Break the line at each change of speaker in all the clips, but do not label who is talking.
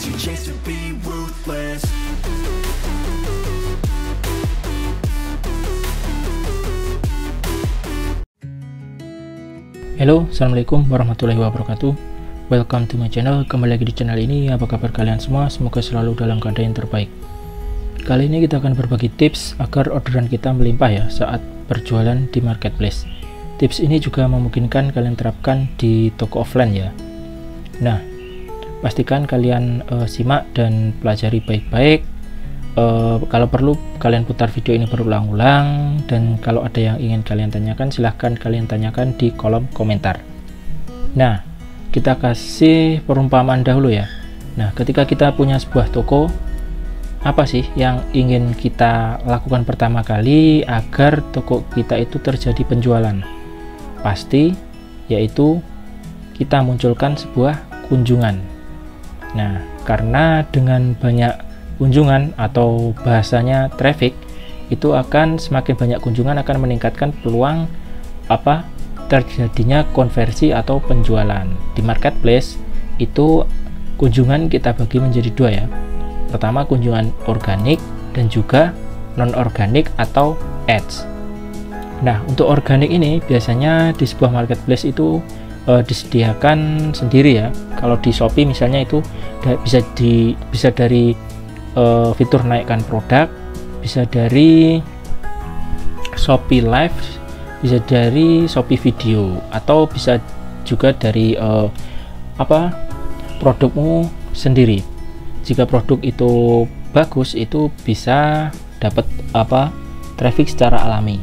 It's your chance to be ruthless.
Halo, assalamualaikum warahmatullahi wabarakatuh. Welcome to my channel. Kembali lagi di channel ini. Apa kabar kalian semua? Semoga selalu dalam keadaan yang terbaik. Kali ini kita akan berbagi tips agar orderan kita melimpah ya saat berjualan di marketplace. Tips ini juga memungkinkan kalian terapkan di toko offline ya. Nah, pastikan kalian simak dan pelajari baik-baik. Kalau perlu kalian putar video ini berulang-ulang, dan kalau ada yang ingin kalian tanyakan silahkan kalian tanyakan di kolom komentar. Nah, kita kasih perumpamaan dahulu ya. Nah, ketika kita punya sebuah toko, apa sih yang ingin kita lakukan pertama kali agar toko kita itu terjadi penjualan? Pasti yaitu kita munculkan sebuah kunjungan. Nah, karena dengan banyak kunjungan atau bahasanya traffic, itu akan semakin banyak kunjungan akan meningkatkan peluang terjadinya konversi atau penjualan. Di marketplace itu kunjungan kita bagi menjadi dua ya. Pertama, kunjungan organik dan juga non organik atau ads. Nah, untuk organik ini biasanya di sebuah marketplace itu disediakan sendiri ya. Kalau di Shopee misalnya itu bisa dari fitur naikkan produk, bisa dari Shopee Live, bisa dari Shopee Video, atau bisa juga dari produkmu sendiri. Jika produk itu bagus, itu bisa dapat traffic secara alami.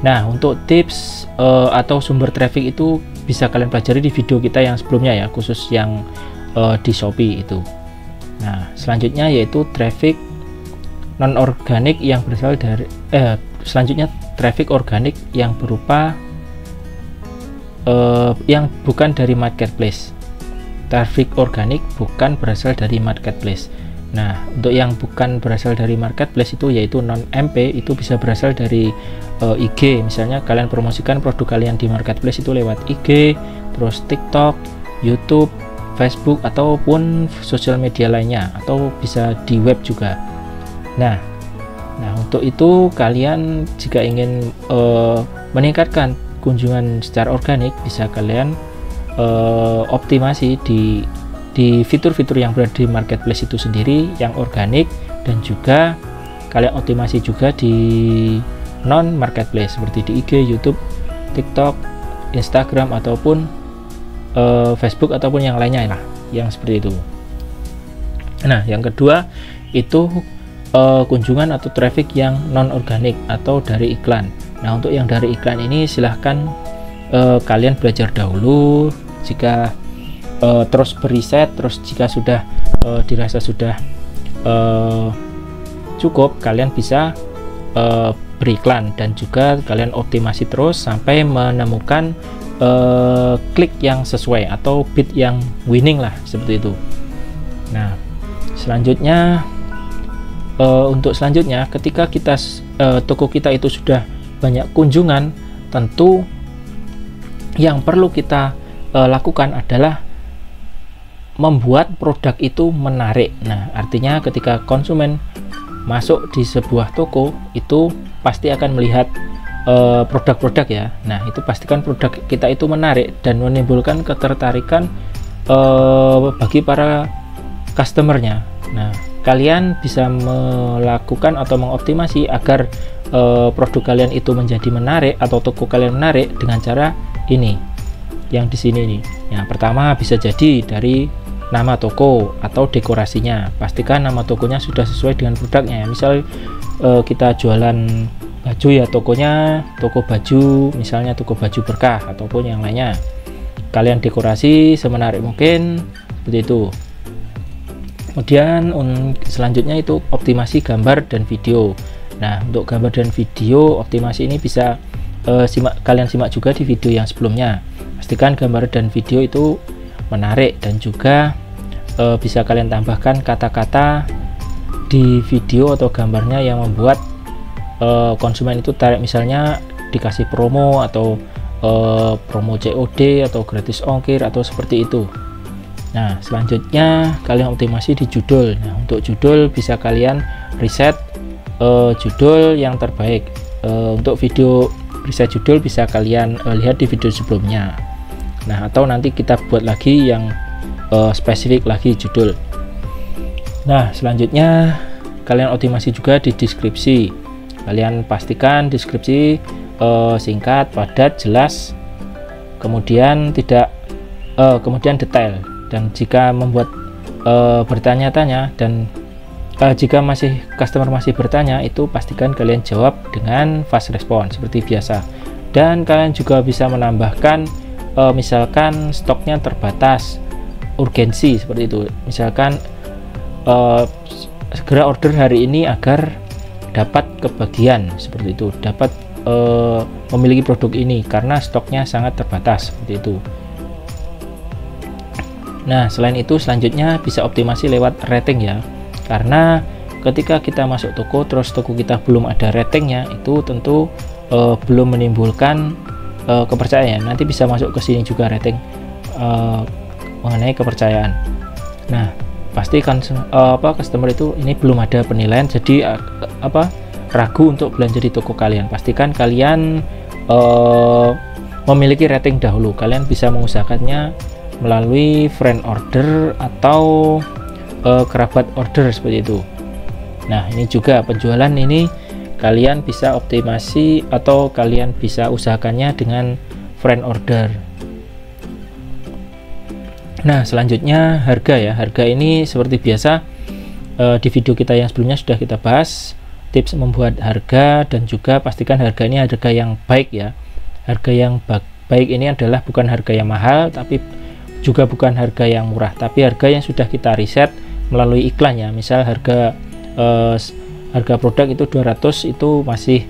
Nah, untuk tips atau sumber traffic itu bisa kalian pelajari di video kita yang sebelumnya ya, khusus yang di Shopee itu. Nah, selanjutnya yaitu traffic non organik yang berasal dari selanjutnya traffic organik yang berupa yang bukan dari marketplace. Traffic organik bukan berasal dari marketplace. Nah, untuk yang bukan berasal dari marketplace itu yaitu non MP, itu bisa berasal dari IG. Misalnya kalian promosikan produk kalian di marketplace itu lewat IG, terus TikTok, YouTube, Facebook, ataupun sosial media lainnya, atau bisa di web juga. Nah, untuk itu kalian jika ingin meningkatkan kunjungan secara organik, bisa kalian optimasi di fitur-fitur yang berada di marketplace itu sendiri yang organik, dan juga kalian optimasi juga di non marketplace seperti di IG, YouTube, TikTok, Instagram, ataupun Facebook ataupun yang lainnya lah, yang seperti itu. Nah, yang kedua itu kunjungan atau traffic yang non organik atau dari iklan. Nah, untuk yang dari iklan ini silahkan kalian belajar dahulu. Jika terus beriset, terus jika sudah dirasa sudah cukup, kalian bisa beriklan, dan juga kalian optimasi terus sampai menemukan klik yang sesuai atau bid yang winning lah, seperti itu. Nah, selanjutnya untuk selanjutnya ketika kita toko kita itu sudah banyak kunjungan, tentu yang perlu kita lakukan adalah membuat produk itu menarik. Nah, artinya ketika konsumen masuk di sebuah toko itu pasti akan melihat produk-produk ya. Nah, itu pastikan produk kita itu menarik dan menimbulkan ketertarikan bagi para customernya. Nah, kalian bisa melakukan atau mengoptimasi agar produk kalian itu menjadi menarik atau toko kalian menarik dengan cara ini, yang di sini nih. Yang pertama bisa jadi dari nama toko atau dekorasinya. Pastikan nama tokonya sudah sesuai dengan produknya. Misal kita jualan baju ya, tokonya toko baju, misalnya toko baju berkah ataupun yang lainnya. Kalian dekorasi semenarik mungkin, seperti itu. Kemudian selanjutnya itu optimasi gambar dan video. Nah, untuk gambar dan video optimasi ini bisa kalian simak juga di video yang sebelumnya. Pastikan gambar dan video itu menarik, dan juga bisa kalian tambahkan kata-kata di video atau gambarnya yang membuat konsumen itu tarik, misalnya dikasih promo atau promo COD atau gratis ongkir atau seperti itu. Nah, selanjutnya kalian optimasi di judul. Nah, untuk judul bisa kalian reset judul yang terbaik. Untuk video reset judul bisa kalian lihat di video sebelumnya. Nah, atau nanti kita buat lagi yang spesifik lagi judul. Nah, selanjutnya kalian optimasi juga di deskripsi. Kalian pastikan deskripsi singkat, padat, jelas, kemudian kemudian detail. Dan jika membuat bertanya-tanya dan jika customer masih bertanya, itu pastikan kalian jawab dengan fast response seperti biasa. Dan kalian juga bisa menambahkan misalkan stoknya terbatas, urgensi seperti itu. Misalkan segera order hari ini agar dapat kebagian seperti itu, dapat memiliki produk ini karena stoknya sangat terbatas seperti itu. Nah, selain itu selanjutnya bisa optimasi lewat rating ya, karena ketika kita masuk toko terus toko kita belum ada ratingnya, itu tentu belum menimbulkan kepercayaan. Nanti bisa masuk ke sini juga rating mengenai kepercayaan. Nah, pasti kan customer itu ini belum ada penilaian, jadi ragu untuk belanja di toko kalian. Pastikan kalian memiliki rating dahulu. Kalian bisa mengusahakannya melalui friend order atau kerabat order seperti itu. Nah, ini juga penjualan ini kalian bisa optimasi atau kalian bisa usahakannya dengan friend order. Nah, selanjutnya harga ya. Harga ini seperti biasa di video kita yang sebelumnya sudah kita bahas tips membuat harga, dan juga pastikan harga ini harga yang baik ya. Harga yang baik ini adalah bukan harga yang mahal, tapi juga bukan harga yang murah, tapi harga yang sudah kita riset melalui iklannya. Misal harga produk itu 200, itu masih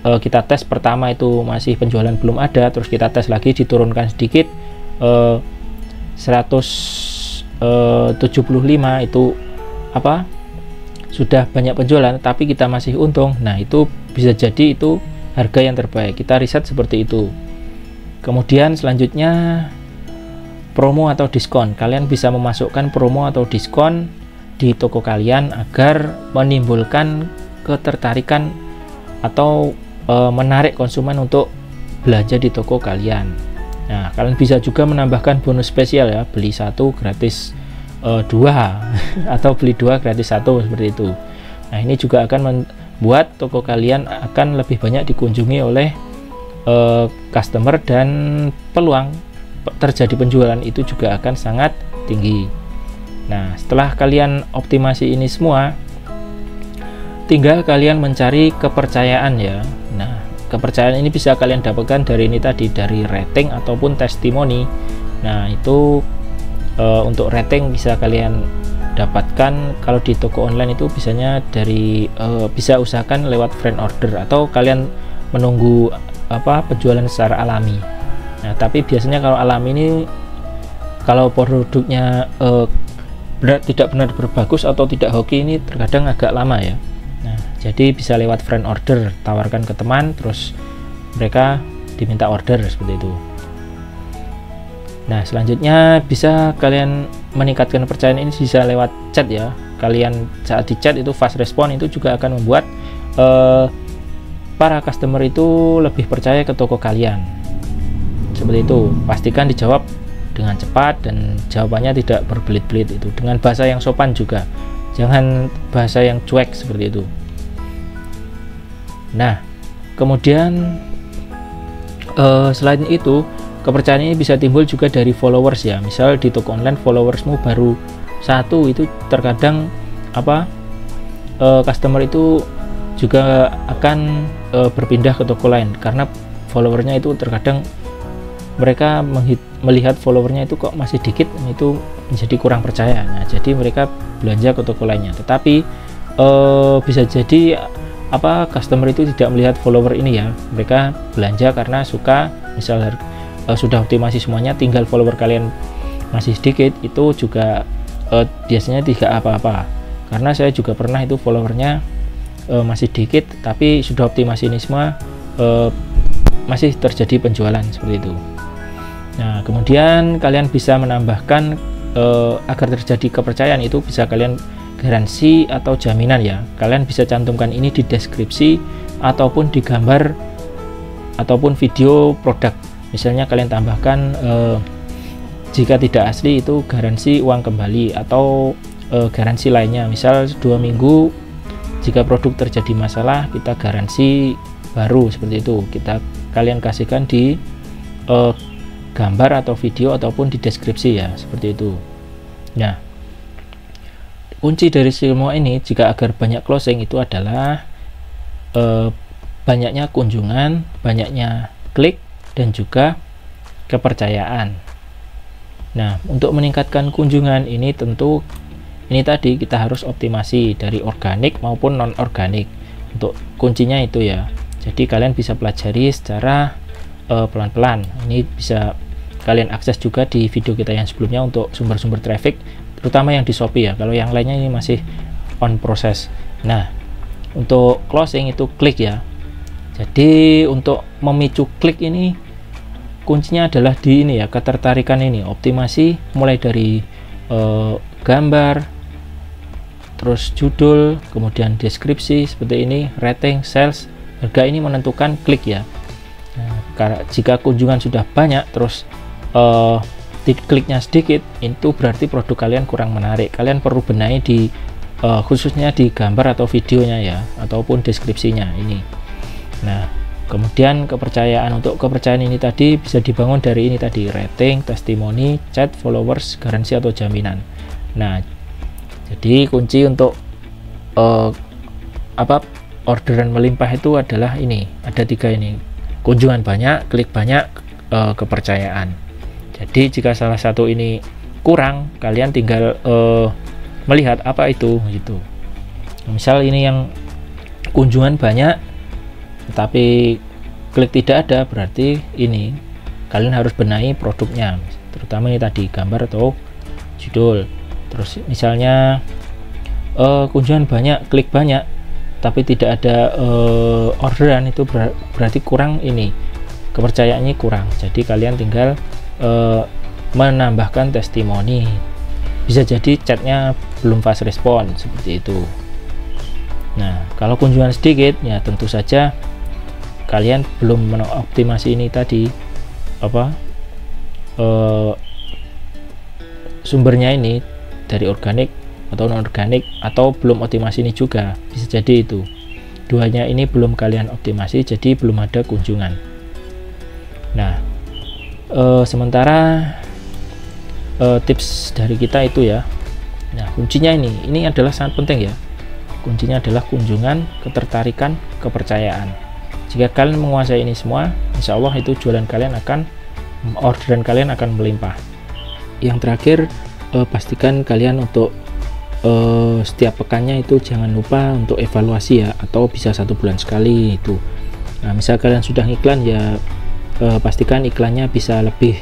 kita tes pertama itu masih penjualan belum ada, terus kita tes lagi diturunkan sedikit 175 itu sudah banyak penjualan tapi kita masih untung. Nah, itu bisa jadi itu harga yang terbaik, kita riset seperti itu. Kemudian selanjutnya promo atau diskon. Kalian bisa memasukkan promo atau diskon di toko kalian agar menimbulkan ketertarikan atau menarik konsumen untuk belanja di toko kalian. Nah, kalian bisa juga menambahkan bonus spesial ya, beli 1 gratis 2 atau beli 2 gratis 1 seperti itu. Nah, ini juga akan membuat toko kalian akan lebih banyak dikunjungi oleh customer, dan peluang terjadi penjualan itu juga akan sangat tinggi. Nah, setelah kalian optimasi ini semua, tinggal kalian mencari kepercayaan ya. Nah, kepercayaan ini bisa kalian dapatkan dari ini tadi, dari rating ataupun testimoni. Nah, itu untuk rating bisa kalian dapatkan kalau di toko online itu bisanya dari bisa usahakan lewat friend order, atau kalian menunggu penjualan secara alami. Nah, tapi biasanya kalau alami ini, kalau produknya tidak benar berbagus atau tidak hoki, ini terkadang agak lama ya. Nah, jadi bisa lewat friend order, tawarkan ke teman terus mereka diminta order seperti itu. Nah, selanjutnya bisa kalian meningkatkan kepercayaan ini bisa lewat chat ya. Kalian saat di chat itu fast respon, itu juga akan membuat para customer itu lebih percaya ke toko kalian. Seperti itu, pastikan dijawab dengan cepat dan jawabannya tidak berbelit-belit, itu dengan bahasa yang sopan juga, jangan bahasa yang cuek seperti itu. Nah, kemudian selain itu, kepercayaan ini bisa timbul juga dari followers ya. Misal di toko online followersmu baru 1, itu terkadang customer itu juga akan berpindah ke toko lain, karena followernya itu terkadang mereka melihat followernya itu kok masih dikit, itu menjadi kurang percaya. Nah, jadi mereka belanja ke toko lainnya. Tetapi bisa jadi customer itu tidak melihat follower ini ya, mereka belanja karena suka, misal sudah optimasi semuanya, tinggal follower kalian masih sedikit, itu juga biasanya tidak apa-apa. Karena saya juga pernah itu followernya masih dikit, tapi sudah optimasi ini semua, masih terjadi penjualan seperti itu. Nah, kemudian kalian bisa menambahkan agar terjadi kepercayaan itu bisa kalian garansi atau jaminan ya, kalian bisa cantumkan ini di deskripsi ataupun di gambar ataupun video produk. Misalnya kalian tambahkan jika tidak asli itu garansi uang kembali, atau garansi lainnya, misal 2 minggu jika produk terjadi masalah kita garansi baru, seperti itu kalian kasihkan di gambar atau video ataupun di deskripsi ya, seperti itu. Nah, kunci dari semua ini jika agar banyak closing itu adalah banyaknya kunjungan, banyaknya klik, dan juga kepercayaan. Nah, untuk meningkatkan kunjungan ini tentu ini tadi kita harus optimasi dari organik maupun non organik. Untuk kuncinya itu ya, jadi kalian bisa pelajari secara pelan-pelan. Ini bisa kalian akses juga di video kita yang sebelumnya untuk sumber-sumber traffic, terutama yang di Shopee ya. Kalau yang lainnya ini masih on proses. Nah, untuk closing itu klik ya. Jadi untuk memicu klik ini kuncinya adalah di ini ya, ketertarikan ini, optimasi mulai dari gambar, terus judul, kemudian deskripsi seperti ini, rating, sales, harga, ini menentukan klik ya. Nah, jika kunjungan sudah banyak terus kliknya sedikit, itu berarti produk kalian kurang menarik. Kalian perlu benahi di khususnya di gambar atau videonya ya, ataupun deskripsinya ini. Nah, kemudian kepercayaan. Untuk kepercayaan ini tadi bisa dibangun dari ini tadi, rating, testimoni, chat, followers, garansi atau jaminan. Nah, jadi kunci untuk orderan melimpah itu adalah ini, ada 3 ini: kunjungan banyak, klik banyak, kepercayaan. Jadi jika salah satu ini kurang, kalian tinggal melihat apa itu gitu. Misal ini yang kunjungan banyak tapi klik tidak ada, berarti ini kalian harus benahi produknya, terutama ini tadi gambar atau judul. Terus misalnya kunjungan banyak, klik banyak tapi tidak ada orderan, itu berarti kurang ini, kepercayaannya kurang. Jadi kalian tinggal menambahkan testimoni, bisa jadi chatnya belum fast respon, seperti itu. Nah, kalau kunjungan sedikit ya tentu saja kalian belum mengoptimasi ini tadi sumbernya ini dari organik atau non organik, atau belum optimasi ini juga, bisa jadi itu duanya ini belum kalian optimasi, jadi belum ada kunjungan. Nah, sementara tips dari kita itu ya, nah kuncinya ini adalah sangat penting ya. Kuncinya adalah kunjungan, ketertarikan, kepercayaan. Jika kalian menguasai ini semua, insya Allah itu orderan kalian akan melimpah. Yang terakhir, pastikan kalian untuk setiap pekannya itu jangan lupa untuk evaluasi ya, atau bisa 1 bulan sekali itu. Nah, misal kalian sudah iklan ya, pastikan iklannya bisa lebih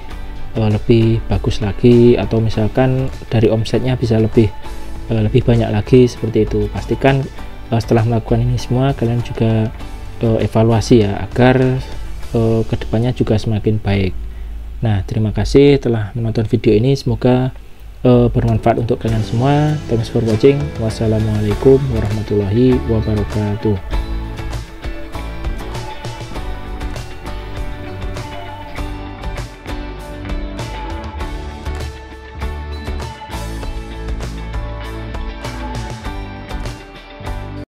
bagus lagi, atau misalkan dari omsetnya bisa lebih banyak lagi, seperti itu. Pastikan setelah melakukan ini semua kalian juga evaluasi ya, agar kedepannya juga semakin baik. Nah, terima kasih telah menonton video ini, semoga bermanfaat untuk kalian semua. Thanks for watching. Wassalamualaikum warahmatullahi wabarakatuh.